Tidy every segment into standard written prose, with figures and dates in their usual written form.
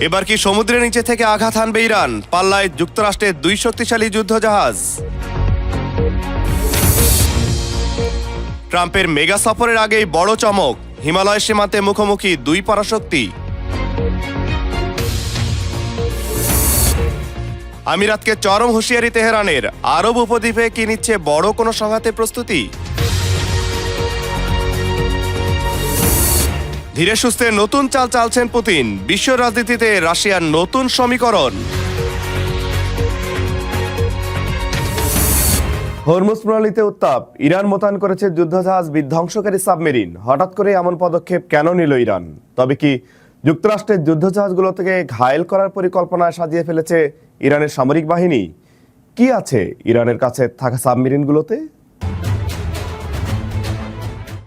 এবার কি সমুদ্রের নিচে থেকে আঘাত হানবে ইরান? পাল্লায় যুক্তরাষ্ট্রের দুই শক্তিশালী যুদ্ধজাহাজ। ট্রাম্পের মেগা সফরের আগেই বড় চমক, হিমালয়ের সীমান্তে মুখোমুখি দুই পরাশক্তি। আমিরাতকে চরম হুঁশিয়ারি তেহরানের, আরব উপদ্বীপে কি নিচ্ছে বড় কোনো সংঘাতের প্রস্তুতি? ধীরে সুস্থে নতুন চাল চালছেন পুতিন, বিশ্ব রাজনীতিতে রাশিয়ার নতুন সমীকরণ। হরমুজ প্রণালীতে উত্তাপ, ইরান মোতায়েন করেছে যুদ্ধজাহাজ বিধ্বংসকারী সাবমেরিন। হঠাৎ করে এমন পদক্ষেপ কেন নিল ইরান? তবে কি যুক্তরাষ্ট্রের যুদ্ধজাহাজগুলো থেকে ঘায়েল করার পরিকল্পনা সাজিয়ে ফেলেছে ইরানের সামরিক বাহিনী? কি আছে ইরানের কাছে থাকা সাবমেরিনগুলোতে?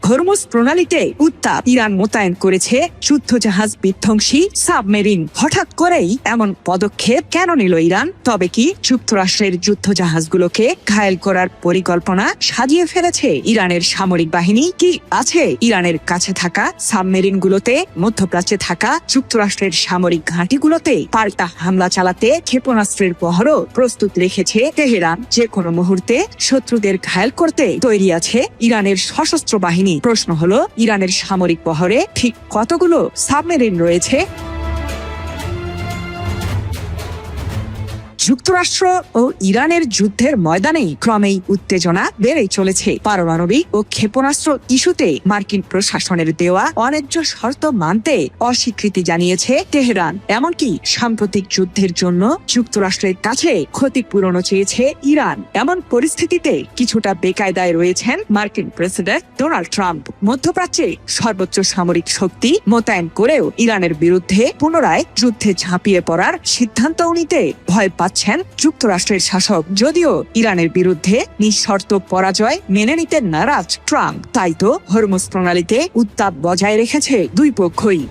হরমুজ প্রণালীতে উত্তাপ, ইরান মোতায়েন করেছে যুদ্ধজাহাজ বিধ্বংসী সাবমেরিন। হঠাৎ করেই এমন পদক্ষেপ কেন নিল ইরান? তবে কি যুক্তরাষ্ট্রের যুদ্ধজাহাজগুলোকে ঘায়েল করার পরিকল্পনা সাজিয়ে ফেলেছে ইরানের সামরিক বাহিনী? কি আছে ইরানের কাছে থাকা সাবমেরিনগুলোতে? মধ্যপ্রাচ্যে থাকা যুক্তরাষ্ট্রের সামরিক ঘাঁটিগুলোতে পাল্টা হামলা চালাতে ক্ষেপণাস্ত্রের বহরও প্রস্তুত রেখেছে তেহরান। যে কোনো মুহূর্তে শত্রুদের ঘায়েল করতে তৈরি আছে ইরানের সশস্ত্র বাহিনী। প্রশ্ন হলো, ইরানের সামরিক বহরে ঠিক কতগুলো সাবমেরিন রয়েছে? যুক্তরাষ্ট্র ও ইরানের যুদ্ধের ময়দানেই ক্রমেই উত্তেজনা বেড়েই চলেছে। পারমাণবিক ও ক্ষেপণাস্ত্র ইস্যুতে মার্কিন প্রশাসনের দেওয়া অন্যায্য শর্ত মানতে অস্বীকৃতি জানিয়েছে তেহরান। এমনকি সাম্প্রতিক যুদ্ধের জন্য যুক্তরাষ্ট্রের কাছে ক্ষতিপূরণও চেয়েছে ইরান। এমন পরিস্থিতিতে কিছুটা বেকায়দায় রয়েছেন মার্কিন প্রেসিডেন্ট ডোনাল্ড ট্রাম্প। মধ্যপ্রাচ্যে সর্বোচ্চ সামরিক শক্তি মোতায়েন করেও ইরানের বিরুদ্ধে পুনরায় যুদ্ধে ঝাঁপিয়ে পড়ার সিদ্ধান্তও নিতে ভয় পাচ্ছেন যুক্তরাষ্ট্রের শাসক। যদিও ইরানের বিরুদ্ধে নিঃশর্ত পরাজয় মেনে নিতে নারাজ ট্রাম্প, তাই তো হরমুজ প্রণালীতে উত্তাপ বজায় রেখেছে দুই পক্ষই।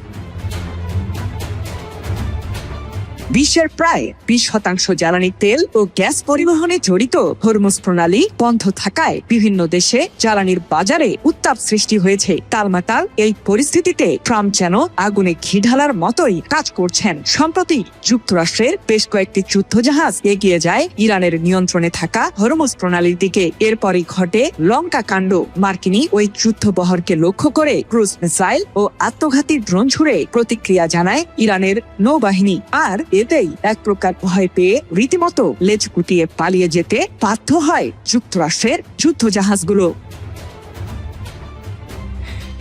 বিশ্বের প্রায় 20% জ্বালানি তেল ও গ্যাস পরিবহনে জড়িত হরমুজ প্রণালী বন্ধ থাকায় বিভিন্ন দেশে জ্বালানির বাজারে উত্তাপ সৃষ্টি হয়েছে। টালমাটাল এই পরিস্থিতিতে ট্রাম্প যেন আগুনে ঘি ঢালার মতোই কাজ করছেন। সম্প্রতি যুক্তরাষ্ট্রের বেশ কয়েকটি যুদ্ধজাহাজ এগিয়ে যায় ইরানের নিয়ন্ত্রণে থাকা হরমুজ প্রণালীর দিকে। এরপরই ঘটে লঙ্কা কাণ্ড। মার্কিনী ওই যুদ্ধবহরকে লক্ষ্য করে ক্রুজ মিসাইল ও আত্মঘাতী ড্রোন ছুড়ে প্রতিক্রিয়া জানায় ইরানের নৌবাহিনী। আর এতেই এক প্রকার ভয় পেয়ে রীতিমতো লেজ গুটিয়ে পালিয়ে যেতে বাধ্য হয় যুক্তরাষ্ট্রের যুদ্ধজাহাজগুলো।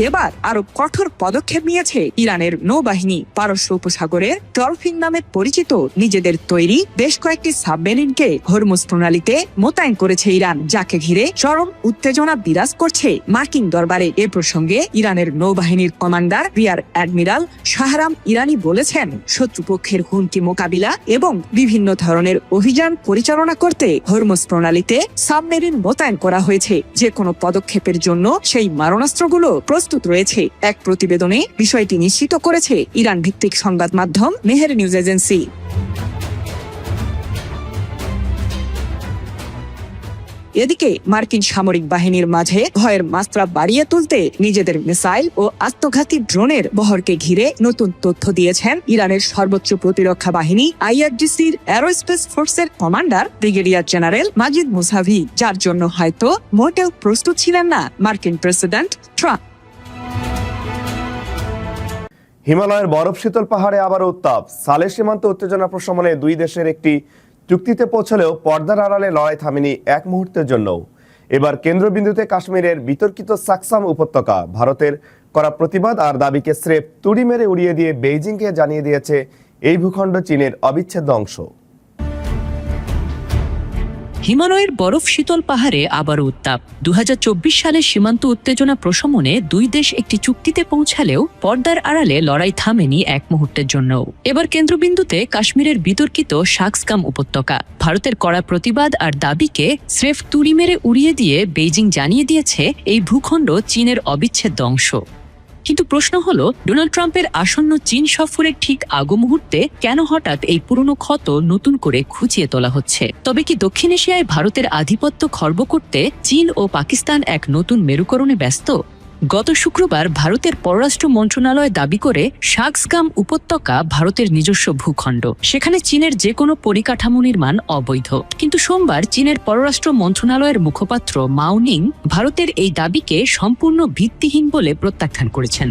এবার আরো কঠোর পদক্ষেপ নিয়েছে ইরানের নৌবাহিনী। পারস্য উপসাগরের ডলফিন নামে পরিচিত নিজেদের তৈরি বেশ কয়েকটি সাবমেরিনকে হরমুজ প্রণালীতে মোতায়েন করেছে ইরান, যাকে ঘিরে চরম উত্তেজনা বিরাজ করছে মার্কিন দরবারে। এ প্রসঙ্গে ইরানের নৌবাহিনীর কমান্ডার রিয়ার অ্যাডমিরাল শাহরাম ইরানি বলেছেন, শত্রুপক্ষের হুমকি মোকাবিলা এবং বিভিন্ন ধরনের অভিযান পরিচালনা করতে হরমুজ প্রণালীতে সাবমেরিন মোতায়েন করা হয়েছে। যে কোনো পদক্ষেপের জন্য সেই মারণাস্ত্রগুলো প্রস্তুত রয়েছে। এক প্রতিবেদনে বিষয়টি নিশ্চিত করেছে ইরান ভিত্তিক সংবাদ মাধ্যম মেহের নিউজ এজেন্সি। এদিকে মার্কিন সামরিক বাহিনীর মাঝে ভয়ের মাত্রা বাড়িয়ে তুলতে নিজেদের মিসাইল ও আত্মঘাতী ড্রোনের বহরকে ঘিরে নতুন তথ্য দিয়েছেন ইরানের সর্বোচ্চ প্রতিরক্ষা বাহিনী IRGCর অ্যারোস্পেস ফোর্সের কমান্ডার ব্রিগেডিয়ার জেনারেল মাজিদ মুসাভি, যার জন্য হয়তো মোটেও প্রস্তুত ছিলেন না মার্কিন প্রেসিডেন্ট ট্রাম্প। হিমালয়ের বরফ শীতল পাহাড়ে আবার উত্তাপ, সালেহ সীমান্ত উত্তেজনা প্রশমনে দুই দেশের একটি চুক্তিতে পৌঁছলেও পর্দার আড়ালে লড়াই থামেনি এক মুহূর্তের জন্যও। এবার কেন্দ্রবিন্দুতে কাশ্মীরের বিতর্কিত সাকসাম উপত্যকা। ভারতের করা প্রতিবাদ আর দাবিকে স্রেফ তুড়ি মেরে উড়িয়ে দিয়ে বেইজিংকে জানিয়ে দিয়েছে এই ভূখণ্ড চীনের অবিচ্ছেদ্য অংশ। হিমালয়ের বরফ শীতল পাহাড়ে আবারও উত্তাপ। 2024 সালে সীমান্ত উত্তেজনা প্রশমনে দুই দেশ একটি চুক্তিতে পৌঁছালেও পর্দার আড়ালে লড়াই থামেনি এক মুহূর্তের জন্যও। এবার কেন্দ্রবিন্দুতে কাশ্মীরের বিতর্কিত সাকসাম উপত্যকা। ভারতের কড়া প্রতিবাদ আর দাবিকে স্রেফ তুড়ি মেরে উড়িয়ে দিয়ে বেইজিং জানিয়ে দিয়েছে এই ভূখণ্ড চীনের অবিচ্ছেদ্য অংশ। কিন্তু প্রশ্ন হলো, ডোনাল্ড ট্রাম্পের আসন্ন চীন সফরের ঠিক আগো মুহূর্তে কেন হঠাৎ এই পুরনো ক্ষত নতুন করে খুঁচিয়ে তোলা হচ্ছে? তবে কি দক্ষিণ এশিয়ায় ভারতের আধিপত্য খর্ব করতে চীন ও পাকিস্তান এক নতুন মেরুকরণে ব্যস্ত? গত শুক্রবার ভারতের পররাষ্ট্র মন্ত্রণালয় দাবি করে শাকসগাম উপত্যকা ভারতের নিজস্ব ভূখণ্ড, সেখানে চীনের যে কোনো পরিকাঠামো নির্মাণ অবৈধ। কিন্তু সোমবার চীনের পররাষ্ট্র মন্ত্রণালয়ের মুখপাত্র মাও নিং ভারতের এই দাবিকে সম্পূর্ণ ভিত্তিহীন বলে প্রত্যাখ্যান করেছেন।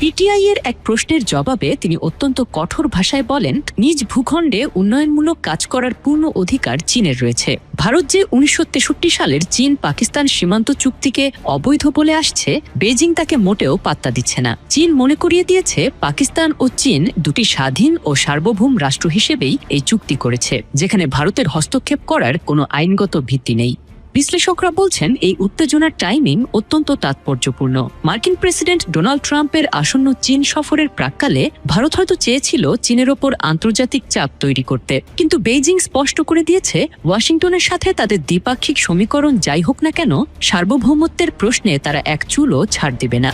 পিটিআই এর এক প্রশ্নের জবাবে তিনি অত্যন্ত কঠোর ভাষায় বলেন, নিজ ভূখণ্ডে উন্নয়নমূলক কাজ করার পূর্ণ অধিকার চীনের রয়েছে। ভারত যে 1963 সালের চীন পাকিস্তান সীমান্ত চুক্তিকে অবৈধ বলে আসছে, বেজিং তাকে মোটেও পাত্তা দিচ্ছে না। চীন মনে করিয়ে দিয়েছে পাকিস্তান ও চীন দুটি স্বাধীন ও সার্বভৌম রাষ্ট্র হিসেবেই এই চুক্তি করেছে, যেখানে ভারতের হস্তক্ষেপ করার কোনো আইনগত ভিত্তি নেই। বিশ্লেষকরা বলছেন এই উত্তেজনার টাইমিং অত্যন্ত তাৎপর্যপূর্ণ। মার্কিন প্রেসিডেন্ট ডোনাল্ড ট্রাম্পের আসন্ন চীন সফরের প্রাক্কালে ভারত হয়তো চেয়েছিল চীনের ওপর আন্তর্জাতিক চাপ তৈরি করতে, কিন্তু বেইজিং স্পষ্ট করে দিয়েছে ওয়াশিংটনের সাথে তাদের দ্বিপাক্ষিক সমীকরণ যাই হোক না কেন, সার্বভৌমত্বের প্রশ্নে তারা এক চুলও ছাড় দিবে না।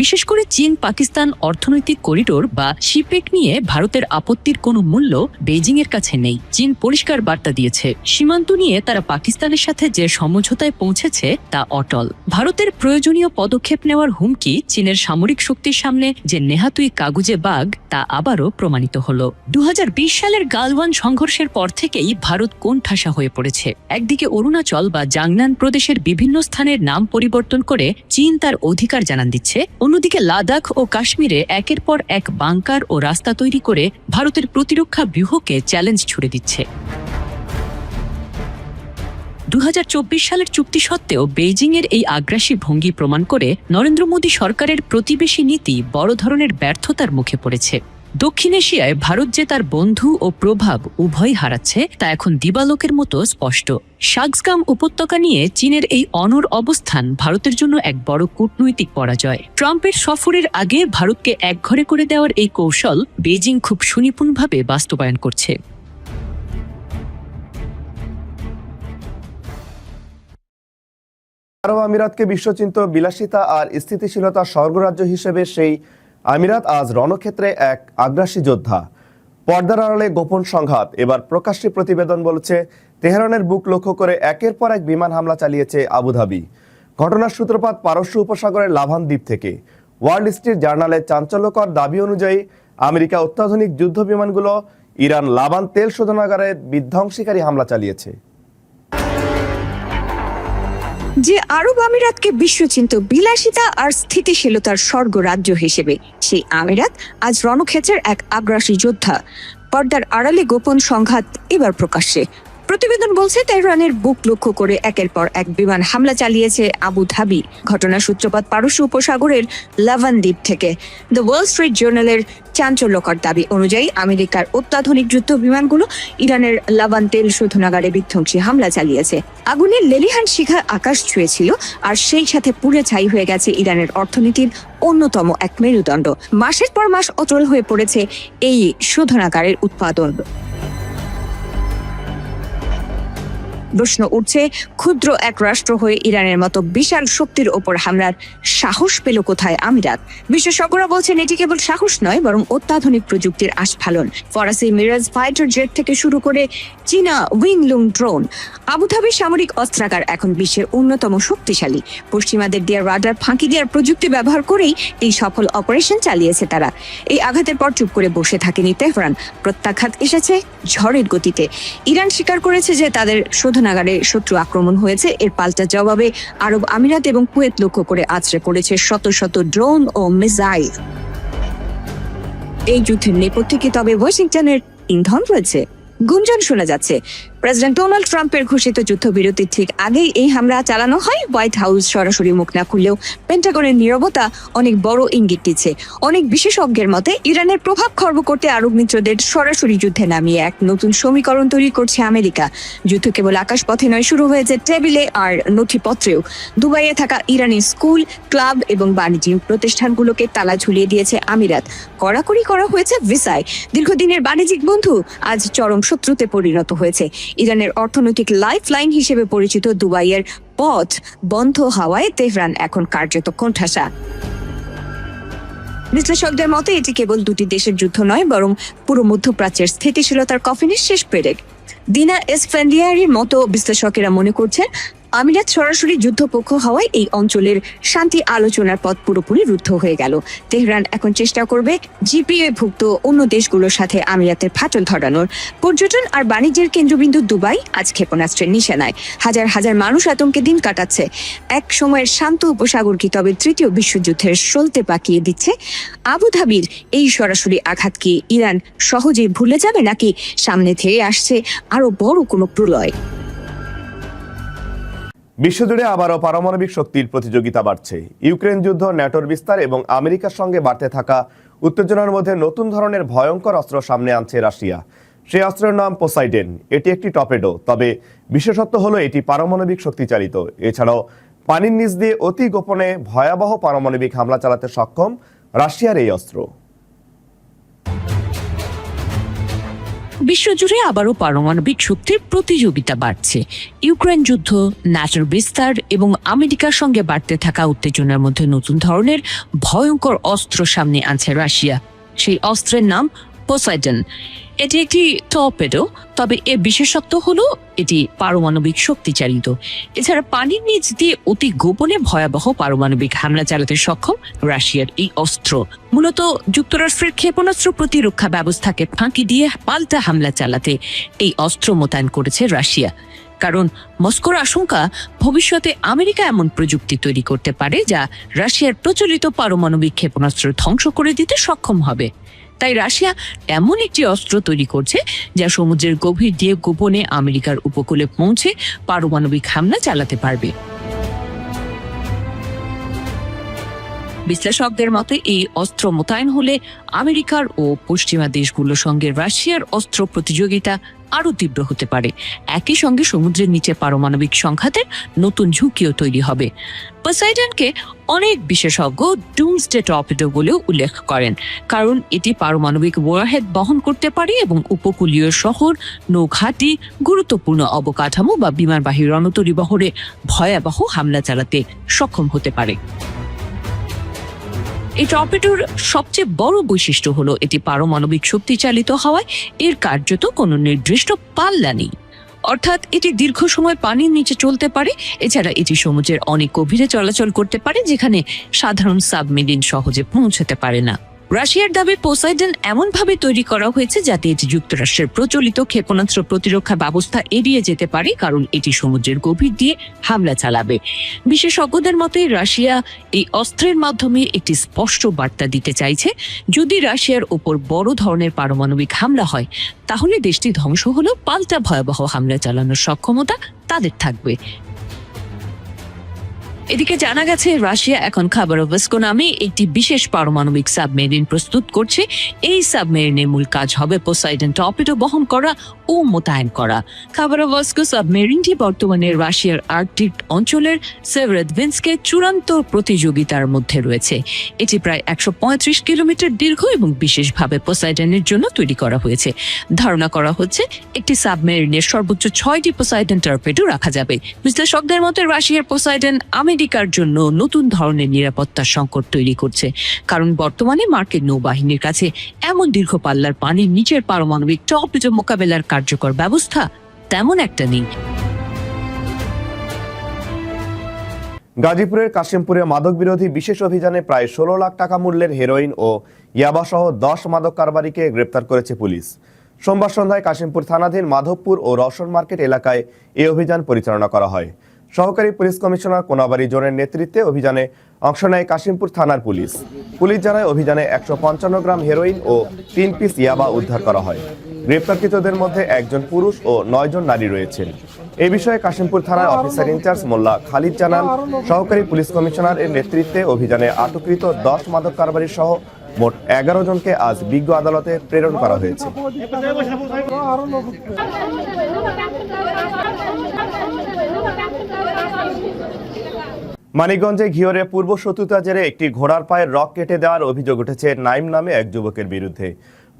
বিশেষ করে চীন পাকিস্তান অর্থনৈতিক করিডোর বা শিপেক নিয়ে ভারতের আপত্তির কোনো মূল্য বেইজিং এর কাছে নেই। চীন পরিষ্কার বার্তা দিয়েছে, সীমান্ত নিয়ে তারা পাকিস্তানের সাথে যে সমঝোতায় পৌঁছেছে তা অটল। ভারতের প্রয়োজনীয় পদক্ষেপ নেওয়ার হুমকি চীনের সামরিক শক্তির সামনে যে নেহাতুই কাগুজে বাঘ, তা আবারও প্রমাণিত হলো। 2020 সালের গালওয়ান সংঘর্ষের পর থেকেই ভারত কোণঠাসা হয়ে পড়েছে। একদিকে অরুণাচল বা জাংনান প্রদেশের বিভিন্ন স্থানের নাম পরিবর্তন করে চীন তার অধিকার জানান দিচ্ছে, অন্যদিকে লাদাখ ও কাশ্মীরে একের পর এক বাংকার ও রাস্তা তৈরি করে ভারতের প্রতিরক্ষা ব্যূহকে চ্যালেঞ্জ ছুড়ে দিচ্ছে। 2024 সালের চুক্তি সত্ত্বেও বেইজিং এর এই আগ্রাসী ভঙ্গি প্রমাণ করে নরেন্দ্র মোদী সরকারের প্রতিবেশী নীতি বড় ধরনের ব্যর্থতার মুখে পড়েছে। দক্ষিণ এশিয়ায় ভারত যে তার বন্ধু ও প্রভাব উভয় হারাচ্ছে, তা এখন দিবালোকের মতো স্পষ্ট। শাকসগাম উপত্যকা নিয়ে চীনের এই অনড় অবস্থান ভারতের জন্য এক বড় কূটনৈতিক পরাজয়। ট্রাম্পের সফরের আগে ভারতকে একঘরে করে দেওয়ার এই কৌশল বেইজিং খুব সুনিপুণভাবে বাস্তবায়ন করছে। আরব আমিরাতকে বিশ্বচিন্ত বিলাসিতা আর স্থিতিশীলতার স্বর্গরাজ্য হিসেবে সেই আমিরাত আজ রণক্ষেত্রে এক আগ্রাসী যোদ্ধা। পর্দার আড়ালে গোপন সংঘাত। এবার প্রকাশ্যে প্রতিবেদন বলছে, তেহরানের বুক লক্ষ্য করে একের পর এক বিমান হামলা চালিয়েছে আবুধাবি। ঘটনার সূত্রপাত পারস্য উপসাগরের লাভান দ্বীপ থেকে। ওয়ার্ল্ড স্ট্রিট জার্নালের চাঞ্চল্যকর দাবি অনুযায়ী আমেরিকা অত্যাধুনিক যুদ্ধ বিমানগুলো ইরান লাবান তেল শোধনাগারে বিধ্বংসীকারী হামলা চালিয়েছে। যে আরব আমিরাতকে বিশ্বচিন্ত বিলাসিতা আর স্থিতিশীলতার স্বর্গরাজ্য হিসেবে, সেই আমিরাত আজ রণক্ষেত্রের এক আগ্রাসী যোদ্ধা। পর্দার আড়ালে গোপন সংঘাত এবার প্রকাশ্যে। প্রতিবেদন বলছে, তেহরানের বুক লক্ষ্য করে একের পর এক বিমান হামলা চালিয়েছে আবুধাবি। ঘটনার সূত্রপাত পারস্য উপসাগরের লাভান দ্বীপ থেকে। দ্য ওয়াল স্ট্রিট জার্নালের চাঞ্চল্যকর দাবি অনুযায়ী আমেরিকার অত্যাধুনিক যুদ্ধ বিমানগুলো ইরানের লাভান তেল শোধনাগারে বিধ্বংসী হামলা চালিয়েছে। আগুনের লেলিহান শিখা আকাশ ছুঁয়েছিল, আর সেই সাথে পুড়ে ছাই হয়ে গেছে ইরানের অর্থনীতির অন্যতম এক মেরুদণ্ড। মাসের পর মাস অচল হয়ে পড়েছে এই শোধনাগারের উৎপাদন। প্রশ্ন উঠছে, ক্ষুদ্র এক রাষ্ট্র হয়ে ইরানের মতো বিশাল শক্তির ওপর হামলার সাহস পেল কোথায় আমিরাত? বিশেষজ্ঞরা বলছেন, এটি কেবল সাহস নয়, বরং অত্যাধুনিক প্রযুক্তির আস্ফালন। ফরাসি মিরাজ ফাইটার জেট থেকে শুরু করে চীনা উইংলুং ড্রোন। আবুধাবির সামরিক অস্ত্রাগার এখন বিশ্বের অন্যতম শক্তিশালী। পশ্চিমাদের দেওয়া রাডার ফাঁকি দেওয়ার প্রযুক্তি ব্যবহার করেই এই সফল অপারেশন চালিয়েছে তারা। এই আঘাতের পর চুপ করে বসে থাকেনি তেহরান। প্রত্যাঘাত এসেছে ঝড়ের গতিতে। ইরান স্বীকার করেছে যে তাদের শোধনাগারে শত্রু আক্রমণ হয়েছে। এর পাল্টা জবাবে আরব আমিরাত এবং কুয়েত লক্ষ্য করে আছড়ে পড়েছে শত শত ড্রোন ও মিসাইল। এই যুদ্ধের নেপথ্যে কি তবে ওয়াশিংটনের ইন্ধন রয়েছে? গুঞ্জন শোনা যাচ্ছে, প্রেসিডেন্ট ডোনাল্ড ট্রাম্পের ঘোষিত যুদ্ধবিরতির ঠিক আগেই এই হামলা চালানো হয়। হোয়াইট হাউস সরাসরি মুখ না খুললেও পেন্টাগনের নীরবতা অনেক বড় ইঙ্গিত দিচ্ছে। অনেক বিশেষজ্ঞের মতে, ইরানের প্রভাব খর্ব করতে আরব মিত্রদের সরাসরি যুদ্ধে নামিয়ে এক নতুন সমীকরণ তৈরি করছে আমেরিকা। যুদ্ধ কেবল আকাশপথে নয়, শুরু হয়েছে টেবিলে আর নথিপত্রেও। দুবাইয়ে থাকা ইরানি স্কুল, ক্লাব এবং বাণিজ্যিক প্রতিষ্ঠানগুলোকে তালা ঝুলিয়ে দিয়েছে আমিরাত। কড়াকড়ি করা হয়েছে ভিসায়। দীর্ঘদিনের বাণিজ্যিক বন্ধু আজ চরম শত্রুতে পরিণত হয়েছে। ইরানের অর্থনৈতিক লাইফ লাইন হিসেবে পরিচিত দুবাইয়ের পথ বন্ধ হওয়ায় তেহরান এখন কার্যত কোণঠাসা। বিশ্লেষকদের মতে, এটি কেবল দুটি দেশের যুদ্ধ নয়, বরং পুরো মধ্যপ্রাচ্যের স্থিতিশীলতার কফিনের শেষ পেরেক। দিনা এসফেন্ডিয়ারির মতো বিশ্লেষকেরা মনে করছেন আমিরাত সরাসরি যুদ্ধপক্ষ হওয়ায় এই অঞ্চলের শান্তি আলোচনার পথ পুরোপুরি রুদ্ধ হয়ে গেল। তেহরান এখন চেষ্টা করবে জিপিএ-ভুক্ত অন্য দেশগুলোর সাথে আমিরাতের ফাটল ধরানোর। পর্যটন আর বাণিজ্যের কেন্দ্রবিন্দু দুবাই আজ ক্ষেপণাস্ত্রের নিশানায়। হাজার হাজার মানুষ আতঙ্কে দিন কাটাচ্ছে। এক সময়ের শান্ত উপসাগর কি তবে তৃতীয় বিশ্বযুদ্ধের সলতে পাকিয়ে দিচ্ছে? আবুধাবির এই সরাসরি আঘাত কি ইরান সহজেই ভুলে যাবে, নাকি সামনে থেকে আসছে আরো বড় কোনো প্রলয়? বিশ্বজুড়ে আবারও পারমাণবিক শক্তির প্রতিযোগিতা বাড়ছে। ইউক্রেন যুদ্ধ, ন্যাটোর বিস্তার এবং আমেরিকার সঙ্গে বাড়তে থাকা উত্তেজনার মধ্যে নতুন ধরনের ভয়ঙ্কর অস্ত্র সামনে আনছে রাশিয়া। সেই অস্ত্রের নাম পোসাইডেন। এটি একটি টর্পেডো, তবে বিশেষত্ব হলো এটি পারমাণবিক শক্তি চালিত। এছাড়াও পানির নিচ দিয়ে অতি গোপনে ভয়াবহ পারমাণবিক হামলা চালাতে সক্ষম রাশিয়ার এই অস্ত্র। বিশ্বজুড়ে আবারও পারমাণবিক শক্তির প্রতিযোগিতা বাড়ছে। ইউক্রেন যুদ্ধ, ন্যাটোর বিস্তার এবং আমেরিকার সঙ্গে বাড়তে থাকা উত্তেজনার মধ্যে নতুন ধরনের ভয়ঙ্কর অস্ত্র সামনে আনছে রাশিয়া। সেই অস্ত্রের নাম পোসাইডন। এটি একটি টর্পেডো, তবে এর বিশেষত্ব হলো এটি পারমাণবিক শক্তি চালিত। এছাড়া পানির নিচ দিয়ে অতি গোপনে ভয়াবহ পারমাণবিক হামলা চালাতে সক্ষম রাশিয়ার এই অস্ত্র। মূলত যুক্তরাষ্ট্রের ক্ষেপণাস্ত্র প্রতিরক্ষা ব্যবস্থাকে ফাঁকি দিয়ে পাল্টা হামলা চালাতে এই অস্ত্র মোতায়েন করেছে রাশিয়া। কারণ মস্কোর আশঙ্কা ভবিষ্যতে আমেরিকা এমন প্রযুক্তি তৈরি করতে পারে যা রাশিয়ার প্রচলিত পারমাণবিক ক্ষেপণাস্ত্র ধ্বংস করে দিতে সক্ষম হবে। তাই রাশিয়া এমন একটি অস্ত্র তৈরি করছে যা সমুদ্রের গভীর দিয়ে গোপনে আমেরিকার উপকূলে পৌঁছে পারমাণবিক হামলা চালাতে পারবে। বিশ্লেষকদের মতে এই অস্ত্র মোতায়েন হলে আমেরিকার ও পশ্চিমা দেশগুলোর সঙ্গে রাশিয়ার অস্ত্র প্রতিযোগিতা আরো তীব্র হতে পারে। একই সঙ্গে সমুদ্রের নিচে পারমাণবিক সংঘাতের নতুন ঝুঁকিও তৈরি হবে। পোসাইডনকে অনেক বিশেষজ্ঞ ডুমসডে টর্পেডো বলেও উল্লেখ করেন, কারণ এটি পারমাণবিক ওয়ারহেড বহন করতে পারে এবং উপকূলীয় শহর, নৌঘাটি, গুরুত্বপূর্ণ অবকাঠামো বা বিমানবাহী রণতরীবহরে ভয়াবহ হামলা চালাতে সক্ষম হতে পারে। এই টর্পেডোর সবচেয়ে বড় বৈশিষ্ট্য হলো এটি পারমাণবিক শক্তি চালিত হওয়ায় এর কার্যত কোনো নির্দিষ্ট পাল্লা নেই। অর্থাৎ এটি দীর্ঘ সময় পানির নিচে চলতে পারে। এছাড়া এটি সমুদ্রের অনেক গভীরে চলাচল করতে পারে, যেখানে সাধারণ সাবমেরিন সহজে পৌঁছতে পারে না। রাশিয়ার দাবি পোসাইডন এমনভাবে তৈরি করা হয়েছে যাতে এটি যুক্তরাষ্ট্রের প্রচলিত ক্ষেপণাস্ত্র প্রতিরক্ষা ব্যবস্থা এড়িয়ে যেতে পারে, কারণ এটি সমুদ্রের গভীর দিয়ে হামলা চালাবে। বিশেষজ্ঞদের মতে রাশিয়া এই অস্ত্রের মাধ্যমে একটি স্পষ্ট বার্তা দিতে চাইছে, যদি রাশিয়ার ওপর বড় ধরনের পারমাণবিক হামলা হয় তাহলে দেশটি ধ্বংস হলেও পাল্টা ভয়াবহ হামলা চালানোর সক্ষমতা তাদের থাকবে। এদিকে জানা গেছে রাশিয়া এখন খাবারোভস্কো নামে একটি বিশেষ পারমাণবিক সাবমেরিন প্রস্তুত করছে। এই সাবমেরিনের মূল কাজ হবে পোসাইডন টর্পেডো বহন করা ও মোতায়েন করা। খাবারোভস্কো সাবমেরিনটি বর্তমানে রাশিয়ার আর্কটিক অঞ্চলের সেভেরোদভিন্স্কে চূড়ান্ত প্রতিযোগিতার মধ্যে রয়েছে। এটি প্রায় 135 কিলোমিটার দীর্ঘ এবং বিশেষভাবে পোসাইডনের জন্য তৈরি করা হয়েছে। ধারণা করা হচ্ছে একটি সাবমেরিনের সর্বোচ্চ 6টি পোসাইডন টর্পেডো রাখা যাবে। বিশ্লেষকদের মতে রাশিয়ার পোসাইডন আমেরিকার জন্য নতুন ধরনের নিরাপত্তা সংকট তৈরি করছে, কারণ বর্তমানে মার্কিন নৌবাহিনীর কাছে এমন দীর্ঘ পাল্লার পানির নিচের পারমাণবিক টর্পেডো মোকাবেলার কার্যকর ব্যবস্থা তেমন একটা নেই। গাজীপুরের কাশিমপুরে মাদক বিরোধী বিশেষ অভিযানে প্রায় 16 লাখ টাকা মূল্যের হেরোইন ও ইয়াবাসহ 10 মাদক কারবারিকে গ্রেপ্তার করেছে পুলিশ। সোমবার সন্ধ্যায় কাশিমপুর থানাধীন মাধবপুর ও রওশন মার্কেট এলাকায় এই অভিযান পরিচালনা করা হয়। সহকারী পুলিশ কমিশনার কোনাবাড়ি জোনের নেতৃত্বে অভিযানে অংশ নেয় কাশিমপুর থানার পুলিশ। পুলিশ জানায় অভিযানে 155 গ্রাম হেরোইন ও 3 পিস ইয়াবা উদ্ধার করা হয়। গ্রেপ্তারকৃতদের মধ্যে 1 জন পুরুষ ও 9 জন নারী রয়েছেন। এ বিষয়ে কাশিমপুর থানার অফিসার ইনচার্জ মোল্লা খালিদ জানান, সহকারী পুলিশ কমিশনার এর নেতৃত্বে অভিযানে আটককৃত 10 মাদক কারবারি সহ মোট 11 জনকে আজ বিজ্ঞ আদালতে প্রেরণ করা হয়েছে। মানিকগঞ্জে ঘিওরে পূর্ব শত্রুতা জেরে একটি ঘোড়ার পায়ের রক কেটে দেওয়ার অভিযোগ উঠেছে নাইম নামে এক যুবকের বিরুদ্ধে।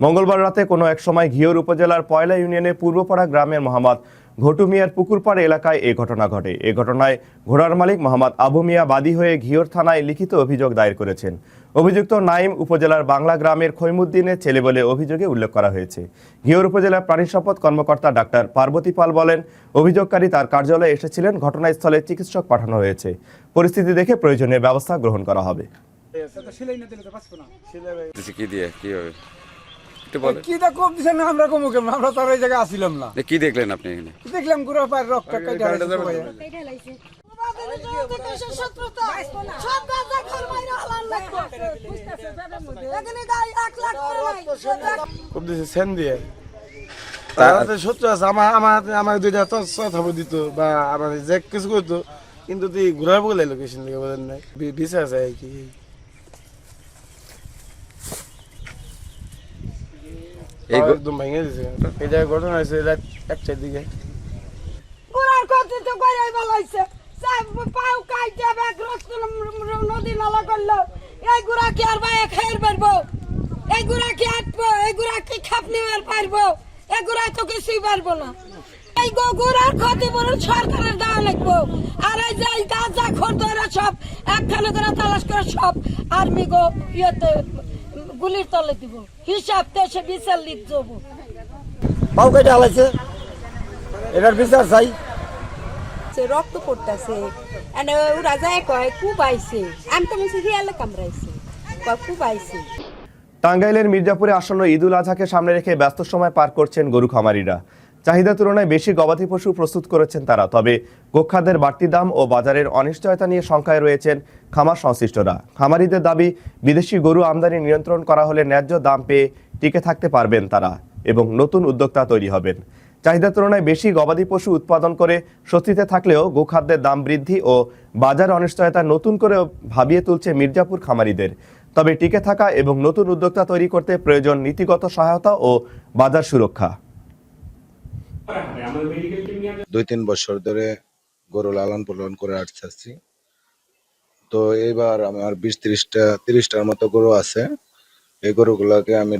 মঙ্গলবার রাতে কোনো এক সময় ঘিওর উপজেলার পয়লা ইউনিয়নের পূর্বপাড়া গ্রামের মোহাম্মদ ঘটু মিয়ার পুকুরপাড় এলাকায় এই ঘটনা ঘটে। এই ঘটনায় ঘোড়ার মালিক মোহাম্মদ আবু মিয়া বাদী হয়ে ঘিওর থানায় লিখিত অভিযোগ দায়ের করেছেন। অভিযুক্ত নাইম উপজেলার বাংলা গ্রামের খৈমুদ্দিনের ছেলে বলে অভিযোগে উল্লেখ করা হয়েছে। ঘিওর উপজেলার প্রাণী সম্পদ কর্মকর্তা ডাক্তার পার্বতী পাল বলেন, অভিযোগকারী তার কার্যালয়ে এসেছিলেন, ঘটনাস্থলে চিকিৎসক পাঠানো হয়েছে। পরিস্থিতি দেখে প্রয়োজনীয় ব্যবস্থা গ্রহণ করা হবে। কি দেখলেন আপনি এখানে? দেখলাম গুড়া পায়ের রক্ত সত্য আছে আমার দুইটা দিত বা আমার যে কিছু করতো, কিন্তু তুই ঘুরার বলে লোকেশন থেকে বলেন নাই ভিসা আছে আর কি। একদম ভেঙে দিছে। এই জায়গায় ঘটনা হয়েছে রাত 1টার দিকে। গুড়ার কত তো বাইরে বলাইছে পাও কাইতে ব্যাগ নদী নালা করলো। এই গুড়া কি আর ভাই খাইর পারবো? এই গুড়া কি আটবো? এই গুড়া কি খাপ নেওয়ার পারবো? এই গুড়া তো কিছুই পারবো না। এই গুড়ার ক্ষতিপূরণ সরকারের দেওয়া লাগবো। আর এই যে গাঁজা খোরদারা সব একখানে করে তালাশ করে সব আর্মি গো ইয়েতে গুলির তলে দিব। হিসাব দেশে বিচার লিখ যাবো। পাও কেটে হালাইছে, এটার বিচার চাই। রক্ত পড়তেছে ওরা যায় কয় কুবাইছে, আমি তো বলছি হিয়ালে কামড়াইছে, কুবাইছে। টাঙ্গাইলের মির্জাপুরে আসন্ন ঈদুল আজহাকে সামনে রেখে ব্যস্ত সময় পার করছেন গরু খামারিরা। চাহিদা তুলনায় বেশি গবাদি পশু প্রস্তুত করেছেন তারা। তবে গোখাদ্যের বাড়তি দাম ও বাজারের অনিশ্চয়তা নিয়ে শঙ্কায় রয়েছেন খামার সংশ্লিষ্টরা। খামারিদের দাবি, বিদেশি গরু আমদানি নিয়ন্ত্রণ করা হলে ন্যায্য দাম পেয়ে টিকে থাকতে পারবেন তারা এবং নতুন উদ্যোক্তা তৈরি হবেন। চাহিদা তুলনায় বেশি গবাদি পশু উৎপাদন করে স্বস্তিতে থাকলেও গোখাদ্যের দাম বৃদ্ধি ও বাজার অনিশ্চয়তা নতুন করে ভাবিয়ে তুলছে মির্জাপুর খামারিদের। তবে টিকে থাকা এবং নতুন উদ্যোক্তা তৈরি করতে প্রয়োজন নীতিগত সহায়তা ও বাজার সুরক্ষা। 2-3 বছর ধরে গরু লালন পালন করে আসছি। তো এইবার আমার 20-30টার মতো গরু আছে। এই গরুগুলোকে আমি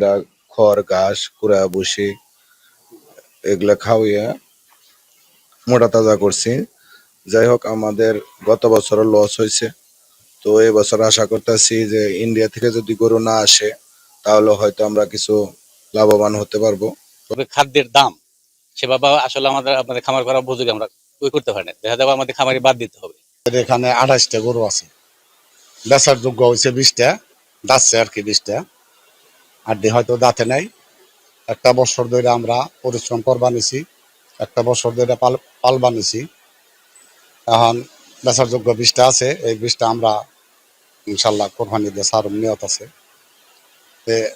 খড়, ঘাস, কুড়া, ভুসি এগুলা খাওয়িয়ে মোটা তাজা করছি। যাই হোক, আমাদের গত বছরও লস হয়েছে। তো এই বছর আশা করতেছি যে ইন্ডিয়া থেকে যদি গরু না আসে তাহলে হয়তো আমরা কিছু লাভবান হতে পারবো। তবে খাদ্যের দাম সেভাবে আসলে আমাদের খামার করা উপযোগী আমরা করতে পারি না। দেখা যাবে আমাদের খামারি বাদ দিতে হবে। এখানে 28টা গরু আছে, বেচার যোগ্য হয়েছে 20টা, দাচ্ছে আর কি 20টা, আর হয়তো দাঁতে নাই। একটা বছর ধরে আমরা পরিশ্রম কর বানিয়েছি, একটা বছর ধরে পাল বানিয়েছি। এখন বেচার যোগ্য 20টা আছে। এই 20টা আমরা ইনশাল্লাহ কোরবানি দিয়ে সারম নিয়ত আছে।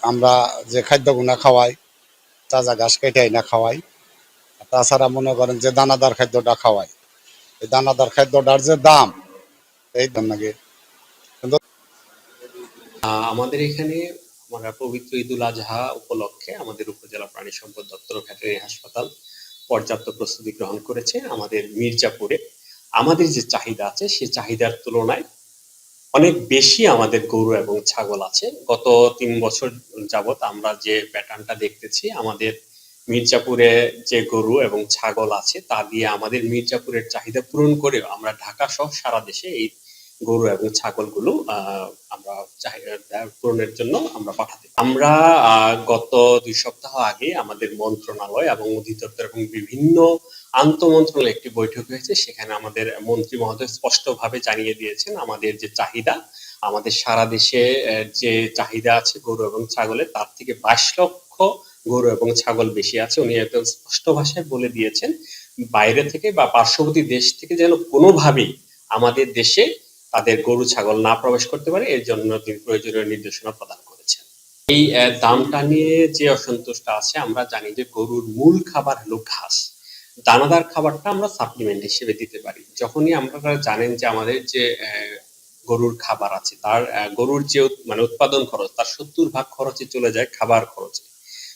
আমরা যে খাদ্যগুনা খাওয়াই, তাজা ঘাস কেটে না খাওয়াই, তাছাড়া মনে করেন যে দানাদার খাদ্যটা খাওয়াই। এই দানাদার খাদ্যটার যে দাম, এই দাম নাকি আমাদের এখানে আমরা পবিত্র ঈদুল আজহা উপলক্ষে আমাদের উপজেলা প্রাণী সম্পদ দপ্তর ভেটেরিনারি হাসপাতাল পর্যাপ্ত প্রস্তুতি গ্রহণ করেছে। আমাদের মির্জাপুরে আমাদের যে চাহিদা আছে সেই চাহিদার তুলনায় অনেক বেশি আমাদের গরু এবং ছাগল আছে। গত 3 বছর যাবত আমরা যে প্যাটার্নটা দেখতেছি, আমাদের মির্জাপুরে যে গরু এবং ছাগল আছে তা দিয়ে আমাদের মির্জাপুরের চাহিদা পূরণ করেও আমরা ঢাকা সহ সারা দেশে এই গরু এবং ছাগলগুলো আমরা চাহিদা পূরণের জন্য আমরা পাঠাতে। আমরা গত 2 সপ্তাহ আগে আমাদের মন্ত্রণালয় এবং অধিদপ্তর এবং বিভিন্ন আন্তঃমন্ত্রণালয় একটি বৈঠক হয়েছে। সেখানে আমাদের মন্ত্রী মহোদয় স্পষ্টভাবে জানিয়ে দিয়েছেন আমাদের যে চাহিদা, আমাদের সারা দেশে যে চাহিদা আছে গরু এবং ছাগলের, তার থেকে 22 লক্ষ গরু এবং ছাগল বেশি আছে। উনি একদম স্পষ্ট ভাষায় বলে দিয়েছেন বাইরে থেকে বা পার্শ্ববর্তী দেশ থেকে যেন কোনোভাবেই আমাদের দেশে তাদের গরু ছাগল না প্রবেশ করতে পারে, এর জন্য তিনি প্রয়োজনীয় নির্দেশনা প্রদান করেছেন। এই দামটা নিয়ে যে অসন্তুষ্ট আছে, আমরা জানি যে গরুর মূল খাবার হলো ঘাস। দানাদার খাবারটা আমরা সাপ্লিমেন্ট হিসেবে দিতে পারি। যখনই আপনারা জানেন যে আমাদের যে গরুর খাবার আছে, তার গরুর যে উৎপাদন খরচ, তার 70% খরচে চলে যায় খাবার খরচে।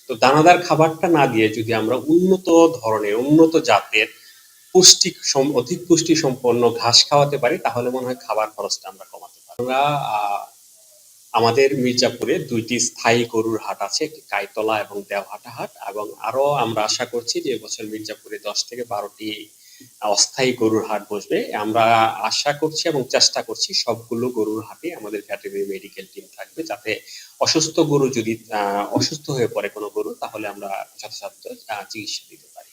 তো দানাদার খাবারটা না দিয়ে যদি আমরা উন্নত ধরনের, উন্নত জাতের অধিক পুষ্টি সম্পন্ন ঘাস খাওয়াতে পারি, তাহলে মনে হয় খাবার খরচটা আমরা কমাতে পারি। আমরা আমাদের মির্জাপুরে 2টি স্থায়ী গরুর হাট আছে, একটি কাইতলা এবং দেওহাটা হাট, এবং আরো আমরা আশা করছি যে এবছর মির্জাপুরে 10 থেকে 12টি অস্থায়ী গরুর হাট বসবে। আমরা আশা করছি এবং চেষ্টা করছি সবগুলো গরুর হাটে আমাদের ভেটেরিনারি মেডিকেল টিম থাকবে, যাতে অসুস্থ গরু যদি অসুস্থ হয়ে পড়ে কোনো গরু, তাহলে আমরা যথাসাধ্য চিকিৎসা দিতে পারি।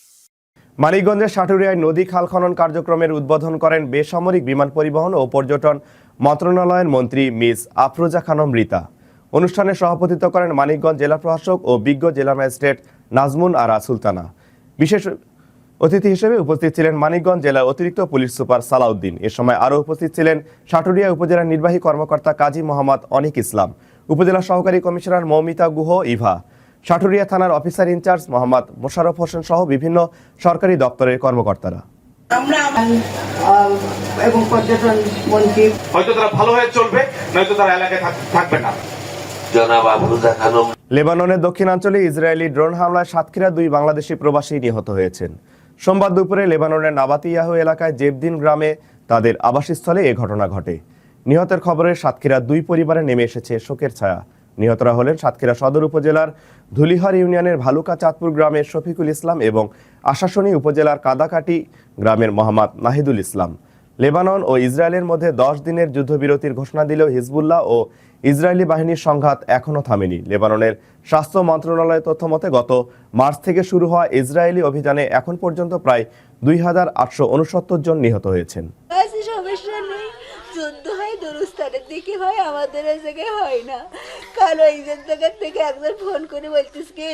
মানিকগঞ্জের সাটুরিয়ায় নদী খাল খনন কার্যক্রমের উদ্বোধন করেন বেসামরিক বিমান পরিবহন ও পর্যটন মন্ত্রণালয়ের মন্ত্রী মিস আফরোজা খানম রীতা। অনুষ্ঠানে সভাপতিত্ব করেন মানিকগঞ্জ জেলা প্রশাসক ও বিজ্ঞ জেলা ম্যাজিস্ট্রেট নাজমুন আরা সুলতানা। বিশেষ অতিথি হিসেবে উপস্থিত ছিলেন মানিকগঞ্জ জেলার অতিরিক্ত পুলিশ সুপার সালাউদ্দিন। এ সময় আরও উপস্থিত ছিলেন সাটুরিয়া উপজেলার নির্বাহী কর্মকর্তা কাজী মোহাম্মদ অনিক ইসলাম, উপজেলা সহকারী কমিশনার মৌমিতা গুহ ইভা, সাটুরিয়া থানার অফিসার ইনচার্জ মোহাম্মদ মোশাররফ হোসেন সহ বিভিন্ন সরকারি দপ্তরের কর্মকর্তারা। আমরা এবং পর্যটন মন্ত্রী হয়তো তারা ভালো হয়ে চলবে, নয়তো তারা এলাকায় থাকবে না। জনাব আফরোজা খানম। লেবাননের দক্ষিণাঞ্চলে ইসরায়েলি ড্রোন হামলায় সাতক্ষীরা 2 বাংলাদেশি প্রবাসী নিহত হয়েছেন। সোমবার দুপুরে লেবাননের নাবাতিয়াহু এলাকায় জেবদিন গ্রামে তাদের আবাসস্থলে এ ঘটনা ঘটে। নিহতের খবরে সাতক্ষীরা 2 পরিবারে নেমে এসেছে শোকের ছায়া। নিহতরা হলেন সাতক্ষীরা সদর উপজেলার ধুলিহার ইউনিয়নের ভালুকা চাঁদপুর গ্রামের শফিকুল ইসলাম এবং আশাশুনি উপজেলার কাদাকাটি গ্রামের মোহাম্মদ নাহিদুল ইসলাম। লেবানন ও ইসরায়েলের মধ্যে 10 দিনের যুদ্ধবিরতির ঘোষণা দিলেও হিজবুল্লাহ ও ইসরায়েলি বাহিনীর সংঘাত এখনও থামেনি। লেবাননের স্বাস্থ্য মন্ত্রণালয়ের তথ্য মতে গত মার্চ থেকে শুরু হওয়া ইসরায়েলি অভিযানে এখন পর্যন্ত প্রায় 2869 জন নিহত হয়েছেন। সমস্যা নেই, যুদ্ধ হয় দুরুস্তানের দিকে হয়, আমাদের এই জায়গায় হয় না। কারণ এই জায়গা থেকে একবার ফোন করে বলতিস কি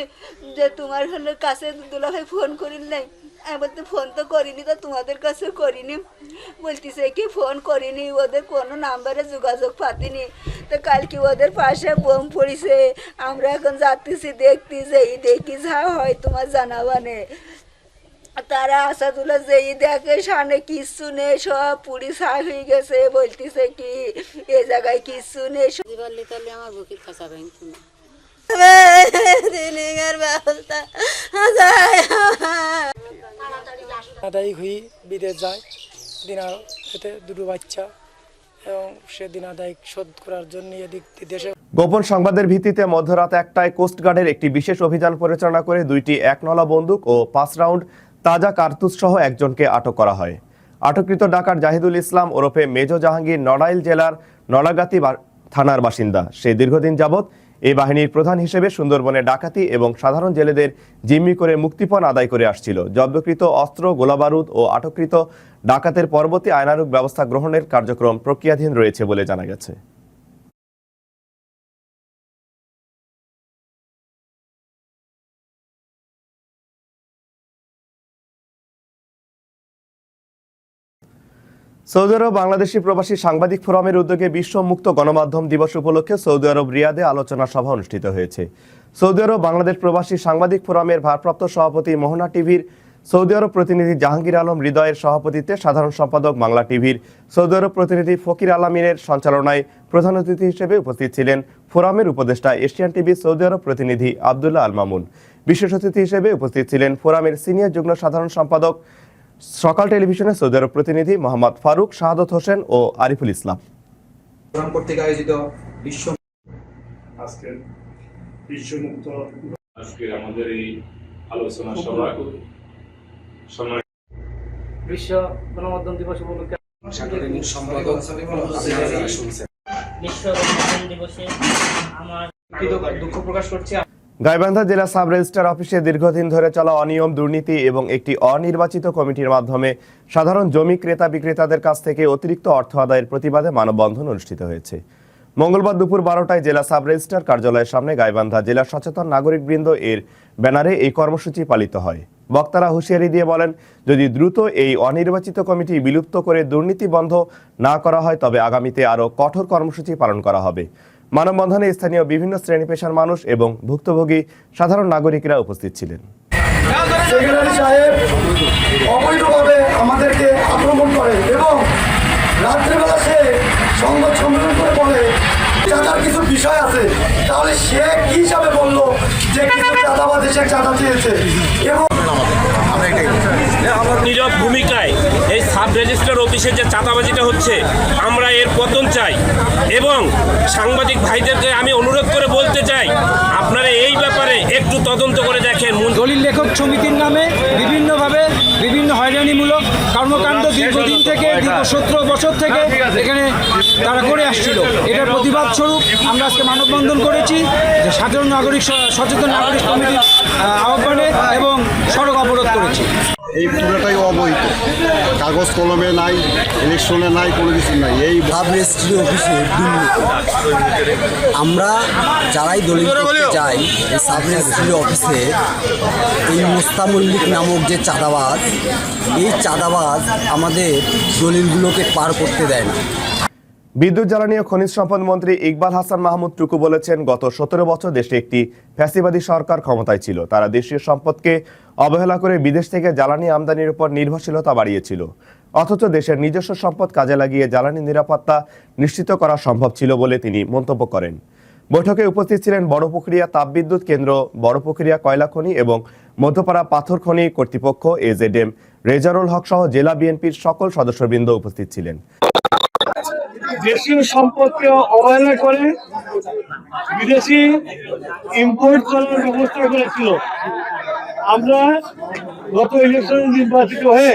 যে তোমার কাছে দুলাভাই ফোন করিল নাই। আমি বলতে ফোন তো করিনি, তো তোমাদের কাছে করিনি। বলতেছে কি ফোন করিনি, ওদের কোনো নাম্বারে যোগাযোগ পাতিনি। তো কালকে ওদের পাশে বোম পড়িছে, আমরা এখন যাচ্তেছি দেখতে, যেই দেখি যা হয় তোমার জানাবানে। তারা আসাদুল্লাহ যেই দেখে সামনে কিচ্ছু নেই, সব পুরি ছাই হয়ে গেছে। বলতেছে কি এ জায়গায় কিচ্ছু নেই। আমার বুকের খাঁচা ভাঙছি না হয়ে বিদেশ যায় দিনার সাথে 2 বাচ্চা, এবং সে দিনাদায়িক শোধ করার জন্য এদিক দেশে। গোপন সংবাদের ভিত্তিতে মধ্যরাত 1টায় কোস্টগার্ডের একটি বিশেষ অভিযান পরিচালনা করে 2টি 1নলা বন্দুক ও 5 রাউন্ড তাজা কার্তুজ সহ একজনকে আটক করা হয়। আটককৃত ডাকাত জাহিদুল ইসলাম ওরফে মেজো জাহাঙ্গীর নড়াইল জেলার নলাগাতি থানার বাসিন্দা। সে দীর্ঘদিন যাবৎ এই বাহিনীর প্রধান হিসেবে সুন্দরবনে ডাকাতি এবং সাধারণ জেলেদের জিম্মি করে মুক্তিপণ আদায় করে আসছিল। জব্দকৃত অস্ত্র, গোলাবারুদ ও আটককৃত ডাকাতের পরবর্তী আইনানুগ ব্যবস্থা গ্রহণের কার্যক্রম প্রক্রিয়াধীন রয়েছে বলে জানা গেছে। সৌদি আরব বাংলাদেশি প্রবাসী সাংবাদিক ফোরামের উদ্যোগে বিশ্ব মুক্ত গণমাধ্যম দিবস উপলক্ষে সৌদি আরব রিয়াদে আলোচনা সভা অনুষ্ঠিত হয়েছে। সৌদি আরব বাংলাদেশ প্রবাসী সাংবাদিক ফোরামের ভারপ্রাপ্ত সভাপতি মোহনা টিভির সৌদি আরব প্রতিনিধি জাহাঙ্গীর আলম হৃদয়ের সভাপতিত্বে, সাধারণ সম্পাদক বাংলা টিভির সৌদি আরব প্রতিনিধি ফকির আলমিনের সঞ্চালনায় প্রধান অতিথি হিসেবে উপস্থিত ছিলেন ফোরামের উপদেষ্টা এশিয়ান টিভি সৌদি আরব প্রতিনিধি আবদুল্লাহ আল মামুন। বিশেষ অতিথি হিসেবে উপস্থিত ছিলেন ফোরামের সিনিয়র যুগ্ম সাধারণ সম্পাদক সকাল টেলিভিশনের সৌদি আরব প্রতিনিধি মোহাম্মদ ফারুক, শাহাদত হোসেন ও আরিফুল ইসলাম। কর্তৃক আয়োজিত আজকের আমাদের এই আলোচনা সভা বিশ্ব গণমাধ্যম দিবস উপলক্ষে সম্পাদক বিশ্ব গণমাধ্যম দিবসে আমার দুঃখ প্রকাশ করছি। গাইবান্ধা জেলা সাব রেজিস্ট্রার অফিসে দীর্ঘদিন ধরে চলা অনিয়ম, দুর্নীতি এবং একটি অনির্বাচিত কমিটির মাধ্যমে সাধারণ জমি ক্রেতা বিক্রেতাদের কাছ থেকে অতিরিক্ত অর্থ আদায়ের প্রতিবাদে মানববন্ধন অনুষ্ঠিত হয়েছে। মঙ্গলবার দুপুর 12টায় জেলা সাব রেজিস্ট্রার কার্যালয়ের সামনে গাইবান্ধা জেলা সচেতন নাগরিকবৃন্দ এর ব্যানারে এই কর্মসূচি পালিত হয়। বক্তারা হুঁশিয়ারি দিয়ে বলেন, যদি দ্রুত এই অনির্বাচিত কমিটি বিলুপ্ত করে দুর্নীতি বন্ধ না করা হয় তবে আগামীতে আরও কঠোর কর্মসূচি পালন করা হবে। মানববন্ধনে স্থানীয় বিভিন্ন শ্রেণী পেশার মানুষ এবং ভুক্তভোগী সাধারণ নাগরিকরা উপস্থিত ছিলেন। সেক্রেটারি সাহেব অবৈধভাবে আমাদেরকে আক্রমণ করে এবং রাত্রেবেলা সে সংবাদ সম্মেলন করে বলে চাঁদার কিছু বিষয় আছে, তাহলে সে কি হিসাবে বললো যে কিছু চাঁদাবাদ এসে চাঁদা চেয়েছে এবং নীরব ভূমিকায় এই সাব রেজিস্ট্রার অফিসে যে চাঁদাবাজিটা হচ্ছে, আমরা এর পতন চাই। এবং সাংবাদিক ভাইদেরকে আমি অনুরোধ করে বলতে চাই, আপনারা এই ব্যাপারে একটু তদন্ত করে দেখেন। দলিল লেখক সমিতির নামে বিভিন্নভাবে বিভিন্ন হয়রানিমূলক কর্মকাণ্ড দীর্ঘদিন থেকে দীর্ঘ 17 বছর থেকে এখানে তারা করে আসছিল। এটার প্রতিবাদ স্বরূপ আমরা আজকে মানববন্ধন করেছি যে সাধারণ নাগরিক সচেতন নাগরিক কমিটির আহ্বানে এবং সড়ক অবরোধ করেছি। এই পুরোটাই অবৈধ, কাগজ কলমে নাই, ইলেকশনে নাই, কোনো কিছু নাই। এই সাব রেজিস্ট্রি অফিসে আমরা যারাই দলিল করতে যাই এই সাব রেজিস্ট্রি অফিসে এই মোস্তা মল্লিক নামক যে চাঁদাবাজ, এই চাঁদাবাজ আমাদের দলিলগুলোকে পার করতে দেয় না। বিদ্যুৎ জ্বালানি ও খনিজ সম্পদ মন্ত্রী ইকবাল হাসান মাহমুদ টুকু বলেছেন, গত 17 বছর দেশে একটি ফ্যাসিবাদী সরকার ক্ষমতায় ছিল। তারা দেশীয় সম্পদকে অবহেলা করে বিদেশ থেকে জ্বালানি আমদানির উপর নির্ভরশীলতা বাড়িয়েছিল, অথচ দেশের নিজস্ব সম্পদ কাজে লাগিয়ে জ্বালানি নিরাপত্তা নিশ্চিত করা সম্ভব ছিল বলে তিনি মন্তব্য করেন। বৈঠকে উপস্থিত ছিলেন বড়পুকুরিয়া তাপবিদ্যুৎ কেন্দ্র, বড়পুকুরিয়া কয়লা খনি এবং মধ্যপাড়া পাথর খনি কর্তৃপক্ষ, এজেডএম রেজারুল হক সহ জেলা বিএনপির সকল সদস্যবৃন্দ উপস্থিত ছিলেন। দেশীয় সম্পদকে অবহেলা করে বিদেশি ইম্পোর্ট করার ব্যবস্থা করেছিল। আমরা গত ইলেকশনে নির্বাচিত হয়ে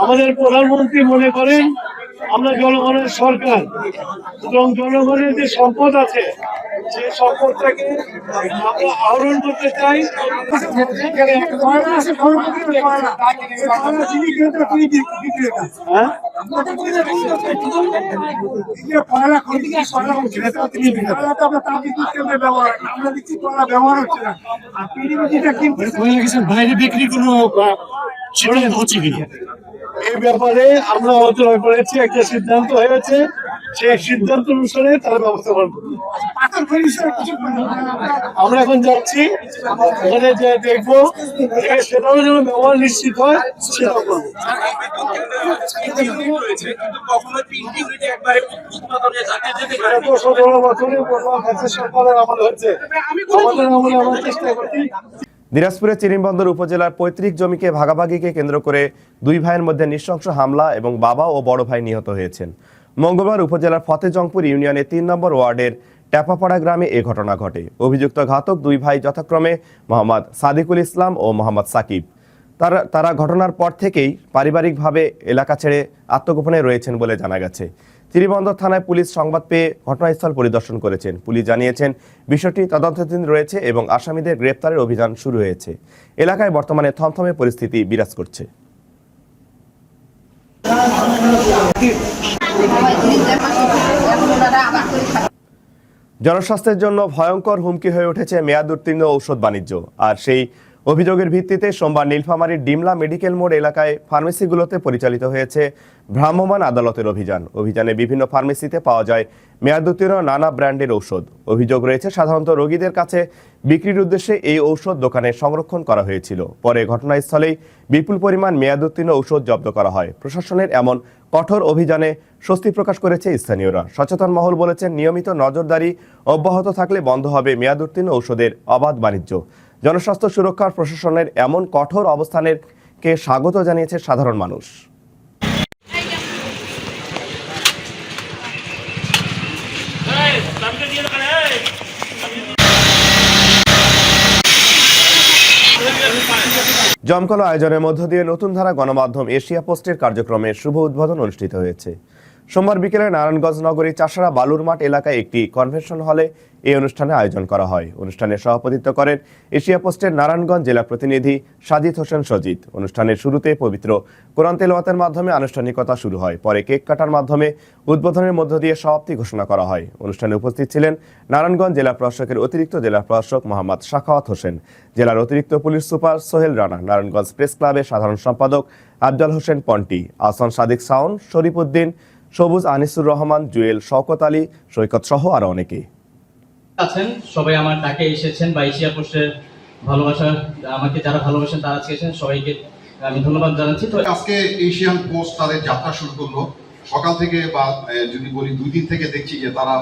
আমাদের প্রধানমন্ত্রী মনে করেন আমরা জনগণের সরকার, এবং জনগণের যে সম্পদ আছে সেই সম্পদটাকে আমরা আহরণ করতে চাই। বাইরে বিক্রি কোনো হচ্ছে কিনা এই ব্যাপারে আমরা আলোচনা করেছি, একটা সিদ্ধান্ত হয়েছে, সেই সিদ্ধান্ত অনুসারে তার ব্যবস্থা করবো। আমরা এখন যাচ্ছি, ওখানে যে দেখবো সেটাও যেন ব্যবহার নিশ্চিত হয় সেটাও করবো। গত 17 বছরে সরকারের আমল হচ্ছে, আমাদের আমলে আমরা চেষ্টা করছি। দিনাজপুরের চিরিমবন্দর উপজেলার 35 জমিকে ভাগাভাগিকে কেন্দ্র করে দুই ভাইয়ের মধ্যে নৃশংস হামলা এবং বাবা ও বড় ভাই নিহত হয়েছেন। মঙ্গলবার উপজেলার ফতেজংপুর ইউনিয়নের 3 নম্বর ওয়ার্ডের ট্যাপাপাড়া গ্রামে এ ঘটনা ঘটে। অভিযুক্ত ঘাতক দুই ভাই যথাক্রমে মোহাম্মদ সাদিকুল ইসলাম ও মোহাম্মদ সাকিব। তারা ঘটনার পর থেকেই পারিবারিকভাবে এলাকা ছেড়ে আত্মগোপনে রয়েছেন বলে জানা গেছে। চিরিবন্দর থানায় পুলিশ সংবাদ পেয়ে ঘটনাস্থল পরিদর্শন করেছেন। পুলিশ জানিয়েছেন বিষয়টি তদন্তাধীন রয়েছে এবং আসামিদের গ্রেপ্তারের অভিযান শুরু হয়েছে। এলাকায় বর্তমানে থমথমে পরিস্থিতি বিরাজ করছে। জনস্বাস্থ্যের জন্য ভয়ঙ্কর হুমকি হয়ে উঠেছে মেয়াদ উত্তীর্ণ ঔষধ বাণিজ্য। আর সেই অভিযোগের ভিত্তিতে সোমবার নীলফামারীর ডিমলা মেডিকেল মোড় এলাকায় ফার্মেসিগুলোতে পরিচালিত হয়েছে ভ্রাম্যমাণ আদালতের অভিযান। অভিযানে বিভিন্ন ফার্মেসিতে পাওয়া যায় মেয়াদ উত্তীর্ণ নানা ব্র্যান্ডের ঔষধ। অভিযোগ রয়েছে সাধারণত রোগীদের কাছে বিক্রির উদ্দেশ্যে এই ঔষধ দোকানে সংরক্ষণ করা হয়েছিল। পরে ঘটনাস্থলেই বিপুল পরিমাণ মেয়াদ উত্তীর্ণ ঔষধ জব্দ করা হয়। প্রশাসনের এমন কঠোর অভিযানে স্বস্তি প্রকাশ করেছে স্থানীয়রা। সচেতন মহল বলেছেন, নিয়মিত নজরদারি অব্যাহত থাকলে বন্ধ হবে মেয়াদ উত্তীর্ণ ঔষধের অবাধ বাণিজ্য। জনস্বাস্থ্য সুরক্ষার প্রশাসনের এমন কঠোর অবস্থানের কে স্বাগত জানিয়েছে সাধারণ মানুষ। জমকালো আয়োজনের মধ্য দিয়ে নতুন ধারা গণমাধ্যম এশিয়া পোস্টের কার্যক্রমের শুভ উদ্বোধন অনুষ্ঠিত হয়েছে। সোমবার বিকেলে নারায়ণগঞ্জ নগরী চাষারা বালুর মাঠ এলাকায় একটি কনভেনশন হলে এই অনুষ্ঠানে আয়োজন করা হয়। অনুষ্ঠানে সভাপতিত্ব করেন এশিয়া পোস্টের নারায়ণগঞ্জ জেলা প্রতিনিধি সাজিদ হোসেন সজিদ। অনুষ্ঠানের শুরুতে পবিত্র কোরআন তেলাওয়াতের মাধ্যমে আনুষ্ঠানিকতা শুরু হয়। পরে কেক কাটার মাধ্যমে উদ্বোধনের মধ্য দিয়ে সমাপ্তি ঘোষণা করা হয়। অনুষ্ঠানে উপস্থিত ছিলেন নারায়ণগঞ্জ জেলা প্রশাসকের অতিরিক্ত জেলা প্রশাসক মোহাম্মদ সাখাওয়াত হোসেন, জেলার অতিরিক্ত police super Sohel Rana, Narayanganj press ক্লাবের সাধারণ সম্পাদক আফজাল হোসেন পন্টি, আহসান সাদিক শাওন, শরীফ উদ্দিন, সবুজ আনিসুর রহমান, জুয়েল, শওকত আলী, সৈকত সহ আরো অনেকে আছেন। সবাই আমার ডাকে এসেছেন বা এশিয়া পোস্টের ভালোবাসা, আমাকে যারা ভালোবাসেন তারা আজকে এসেছেন, সবাইকে আমি ধন্যবাদ জানাচ্ছি। তো আজকে এশিয়ান পোস্ট তাদের যাত্রা শুরু করলো সকাল থেকে, বা যদি বলি 2 দিন থেকে দেখছি যে তারা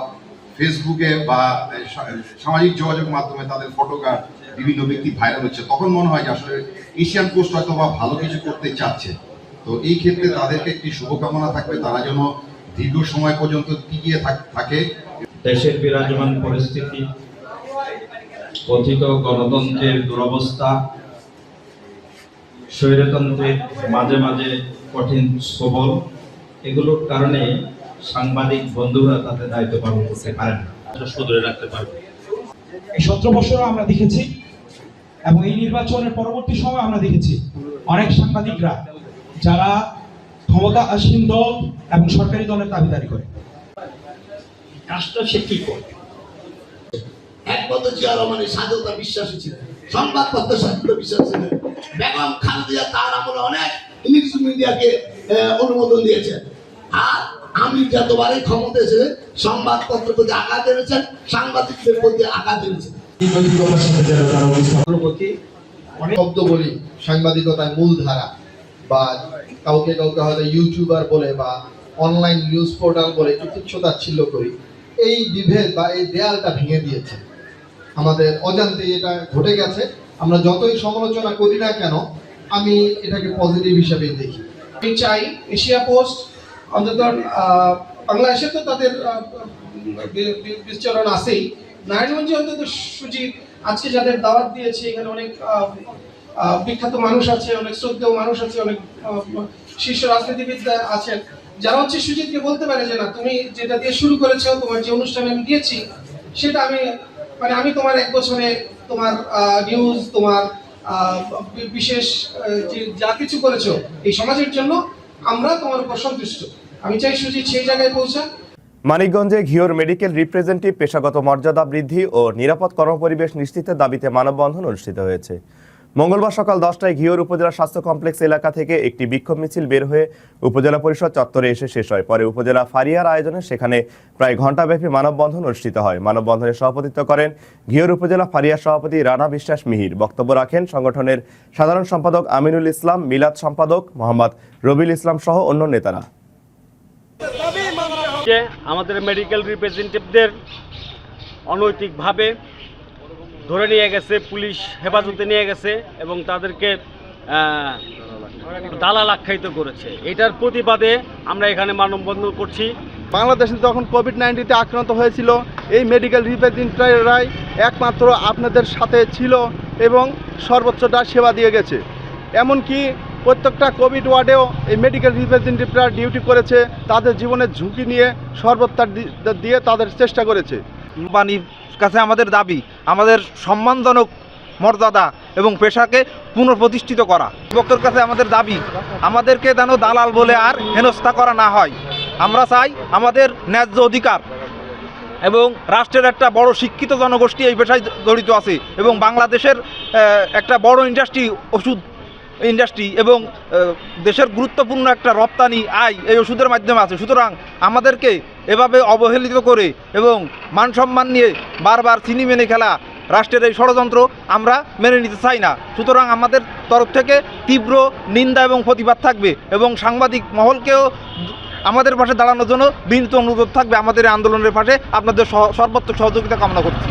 ফেসবুকে বা সামাজিক যোগাযোগ মাধ্যমে তাদের ফটোগ্রাফ বিভিন্ন ব্যক্তি ভাইরাল হচ্ছে। তখন মনে হয় যে আসলে এশিয়ান পোস্ট হয়তো বা ভালো কিছু করতে চাচ্ছে। তো এই ক্ষেত্রে তাদেরকে একটি শুভকামনা থাকবে, তারা যেন দীর্ঘ সময় পর্যন্ত টিকিয়ে থাকে। দেশের বিরাজমান পরিস্থিতি, কথিত গণতন্ত্রের দুরবস্থা, স্বৈরতন্ত্রের মাঝে মাঝে কঠিন সবল, এগুলোর কারণে সাংবাদিক বন্ধুরা তাদের দায়িত্ব পালন করতে পারেন না, ধরে রাখতে পারবে। এই 17 বছরও আমরা দেখেছি এবং এই নির্বাচনের পরবর্তী সময় আমরা দেখেছি অনেক সাংবাদিকরা যারা ক্ষমতা আসীন দল এবং সরকারি দলের দাবিদারি করে। কাজটা সে কি করে? একমাত্র জিয়া রহমানের স্বাধীনতা বিশ্বাসী ছিলেন, সংবাদপত্রের স্বাধীনতা বিশ্বাসী ছিলেন। বেগম খালেদা তার আমলে অনেক ইংলিশ মিডিয়াকে অনুমোদন দিয়েছেন। আর আমি যতবারই ক্ষমতা এসেছে সংবাদপত্রের প্রতি আঘাত এনেছেন, সাংবাদিকদের প্রতি আঘাত এনেছেন। অনেক শব্দ বলি সাংবাদিকতায় মূলধারা, বা কাউকে কাউকে হয়তো ইউটিউবার বলে বা অনলাইন নিউজ পোর্টাল বলে একটু তুচ্ছতাচ্ছিল্য করি। এই বিভেদ বা এই দেয়ালটা ভেঙে দিয়েছে আমাদের অজান্তে, এটা ঘটে গেছে। আমরা যতই সমালোচনা করি না কেন, আমি এটাকে পজিটিভ হিসেবে দেখি। আমি চাই এশিয়া পোস্ট অন্তত বাংলাদেশে তো তাদের বিচরণ আছেই, নারায়ণগঞ্জে অন্তত সুজিত আজকে যাদের দাওয়াত দিয়েছে, এখানে অনেক বিখ্যাত মানুষ আছে, অনেক শ্রদ্ধেয় মানুষ আছে, অনেক শীর্ষ রাজনীতিবিদ আছেন, যারা হচ্ছে সুজিতকে বলতে পারে যে না, তুমি যেটা দিয়ে শুরু করেছো, তোমার যে অনুষ্ঠানে আমি দিয়েছি সেটা আমি তোমার 1 বছরে তোমার নিউজ, তোমার বিশেষ যে যা কিছু করেছো এই সমাজের জন্য, আমরা তোমার উপর সন্তুষ্ট। আমি চাই সুজিত সেই জায়গায় পৌঁছা। মানিকগঞ্জে ঘিওর মেডিকেল রিপ্রেজেন্টেটিভ পেশাগত মর্যাদা বৃদ্ধি ও নিরাপদ কর্মপরিবেশ নিশ্চিতের দাবিতে মানববন্ধন অনুষ্ঠিত হয়েছে। মঙ্গলবার সকাল 10টায় ঘিওর উপজেলা স্বাস্থ্য কমপ্লেক্স এলাকা থেকে একটি বিক্ষোভ মিছিল বের হয়ে উপজেলা পরিষদ চত্বরে এসে শেষ হয়। পরে উপজেলা ফারিয়ার আয়োজনে সেখানে প্রায় ঘণ্টাব্যাপী মানববন্ধন অনুষ্ঠিত হয়। মানববন্ধনে সভাপতিত্ব করেন ঘিওর উপজেলা ফারিয়ার সভাপতি রানা বিশ্বাস মিহির। বক্তব্য রাখেন সংগঠনের সাধারণ সম্পাদক আমিনুল ইসলাম, মিলাদ সম্পাদক মোহাম্মদ রবিউল ইসলাম সহ অন্য নেতারা। আমাদের মেডিকেল রিপ্রেজেন্টেটিভদের অনৈতিকভাবে ধরে নিয়ে গেছে, পুলিশ হেফাজতে নিয়ে গেছে এবং তাদেরকে দালাল আখ্যায়িত করেছে। এটার প্রতিবাদে আমরা এখানে মানববন্ধন করছি। বাংলাদেশে যখন কোভিড-19 আক্রান্ত হয়েছিল, এই মেডিকেল রিপ্রেজেন্টেটিভরাই একমাত্র আপনাদের সাথে ছিল এবং সর্বোচ্চটা সেবা দিয়ে গেছে। এমনকি প্রত্যেকটা কোভিড ওয়ার্ডেও এই মেডিকেল রিপ্রেজেন্টেটিভরা ডিউটি করেছে, তাদের জীবনের ঝুঁকি নিয়ে সর্বোচ্চ দিয়ে তাদের চেষ্টা করেছে। কোম্পানির কাছে আমাদের দাবি, আমাদের সম্মানজনক মর্যাদা এবং পেশাকে পুনঃপ্রতিষ্ঠিত করা। যুবকের কাছে আমাদের দাবি, আমাদেরকে যেন দালাল বলে আর হেনস্থা করা না হয়। আমরা চাই আমাদের ন্যায্য অধিকার, এবং রাষ্ট্রের একটা বড় শিক্ষিত জনগোষ্ঠী এই পেশায় জড়িত আছে এবং বাংলাদেশের একটা বড় ইন্ডাস্ট্রি, ওষুধ ইন্ডাস্ট্রি এবং দেশের গুরুত্বপূর্ণ একটা রপ্তানি আয় এই ওষুধের মাধ্যমে আছে। সুতরাং আমাদেরকে এভাবে অবহেলিত করে এবং মান সম্মান নিয়ে বারবার চিনি মেনে খেলা রাষ্ট্রের এই ষড়যন্ত্র আমরা মেনে নিতে চাই না। সুতরাং আমাদের তরফ থেকে তীব্র নিন্দা এবং প্রতিবাদ থাকবে এবং সাংবাদিক মহলকেও আমাদের পাশে দাঁড়ানোর জন্য বিনীত অনুরোধ থাকবে। আমাদের আন্দোলনের পাশে আপনাদের সর্বোচ্চ সহযোগিতা কামনা করছি।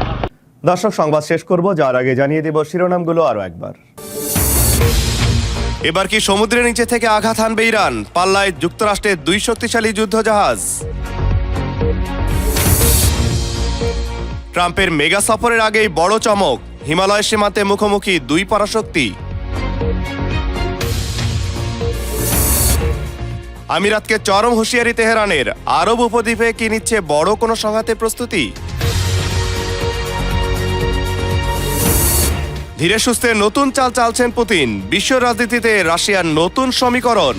দর্শক, সংবাদ শেষ করব, যার আগে জানিয়ে দেব শিরোনামগুলো আরও একবার। এবার কি সমুদ্রের নিচে থেকে আঘাত হানবে ইরান? পাল্লায় যুক্তরাষ্ট্রের 2 শক্তিশালী যুদ্ধজাহাজ। ট্রাম্পের মেগা সফরের আগেই বড় চমক, হিমালয় সীমান্তে মুখোমুখি 2 পরাশক্তি। আমিরাতকে চরম হুঁশিয়ারি তেহরানের, আরব উপদ্বীপে কি নিচ্ছে বড় কোনো সংঘাতের প্রস্তুতি? ধীরে সুস্থে নতুন চাল চালছেন পুতিন, বিশ্ব রাজনীতিতে রাশিয়ার নতুন সমীকরণ।